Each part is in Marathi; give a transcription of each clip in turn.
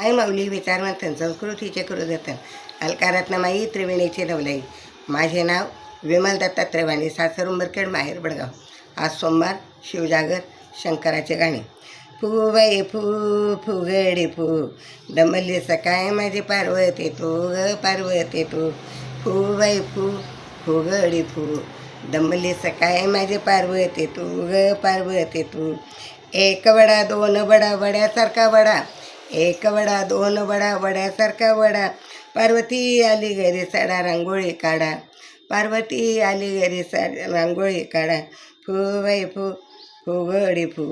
आई माऊली विचारवंतन संस्कृतीचे करुदतन अलकारत्नमाई त्रिवेणीचे नवलाई. माझे नाव विमल दत्तात्रय वाणी, सासर उंबरखेड, माहेर बडगाव. आज सोमवार, शिवजागर, शंकराचे गाणे. फू बाई फू फुगडी फू, दमली सकाय माझी पार्वती तू ग पार्वती तू. फू बाई फू फुगडी फू, दमली सकाय माझी पार्वती तू ग पार्वती तू. एक वडा दोन वडा वड्यासारखा वडा, एक वडा दोन वडा वड्यासारखा वडा. पार्वती आली घरी सडा रांगोळी काढा, पार्वती आली घरी रांगोळी काढा. फू बाई फू फुगडी फू,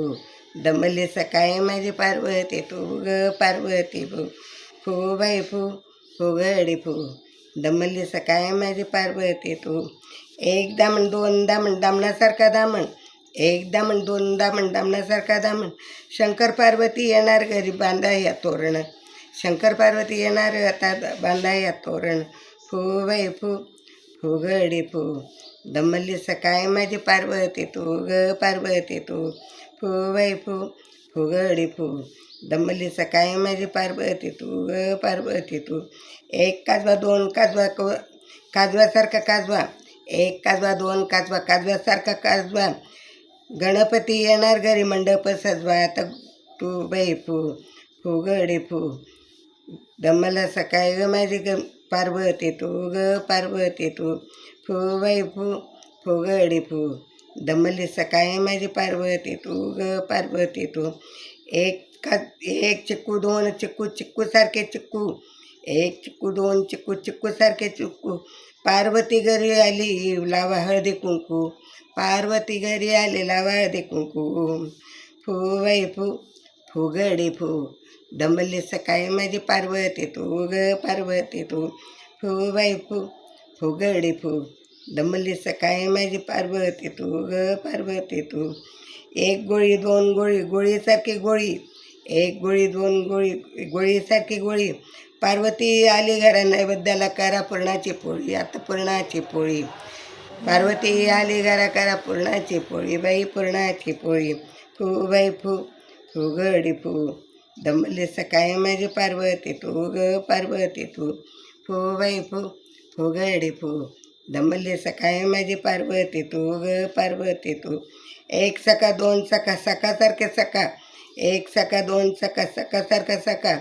दमली सकाळी माझी पार्वती तू ग पार्वती फू. फू बाई फू फुगडी फू, दमली सकाळी माझी पार्वती तू. एक दामण दोन दामण दामणासारखा दामण, एक दामण दोन दामण दामणासारखा दामण. शंकर पार्वती येणार घरी बांधा या तोरण, शंकर पार्वती येणार आता बांधा या तोरण. फू बाई फू फुगडी फू, दमली सकाळी माझी पार्वती तू ग पार्वती तू. फू बाई फू फुगडी फू, दमली सकाळी माझी पार्वती तू ग पार्वती तू. एक काजवा दोन काजवा काजव्यासारखा काजवा, एक काजवा दोन काजवा काजव्यासारखा काजवा. गणपती येणार घरी मंडप सजवा, आता तू बाई फू फुगडी फू, दमला सकाळी ग माझी पार्वती तू ग पार्वती तू. फू बाई फू फुगडी फू, दमली सकाळी माझी पार्वती तू ग पार्वती तू. एक चिक्कू दोन चिक्कू चिक्कूसारखे चिक्कू, एक चिक्कू दोन चिक्कू चिक्कूसारखे चिक्कू. पार्वती घरी आली लावा हळदी कुंकू, पार्वती घरी आली लावा हळदी कुंकू. फू बाई फू फुगडी फू, दमली सकाळी माझी पार्वती तू ग पार्वती तू. फू बाई फू फुगडी फू, दमली सकाळी माझी पार्वती तू ग पार्वती तू. एक गोळी दोन गोळी गोळीसारखी गोळी, एक गोळी दोन गोळी गोळीसारखी गोळी. पार्वती आली घरा नैवेद्याला करा पुरणाची पोळी, आता पुरणाची पोळी. पार्वती आली घरा करा पुरणाची पोळी, बाई पुरणाची पोळी. फू बाई फू फुगडी फू, दमली सकाळी माझी पार्वती तू ग पार्वती तू. फू बाई फू फुगडी फू, दमली सकाळी माझी पार्वती तू ग पार्वती तू. एक सखा दोन सखा सखासारखे सखा, एक सखा दोन सखा सखासारखा सखा.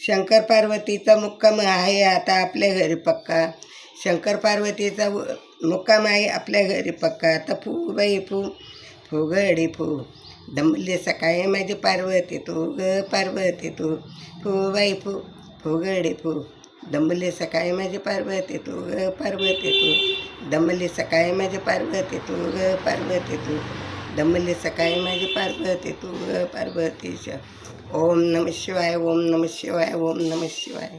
शंकर पार्वतीचा मुक्काम आहे आता आपल्या घरी पक्का, शंकर पार्वतीचा मुक्काम आहे आपल्या घरी पक्का. आता फू बाई फू फुगडी फू, दमली सकाळी माझी पार्वती तू ग पार्वती तू. फू बाई फू फुगडी फू, दमली सकाळी माझी पार्वती तू ग पार्वती तू. दमली सकाळी माझी पार्वती तू ग पार्वती तू, दमली सकाळी माझी पार्वती तू ग पार्वतीश. ओम नमः शिवाय, ओम नमः शिवाय, ओम नमः शिवाय.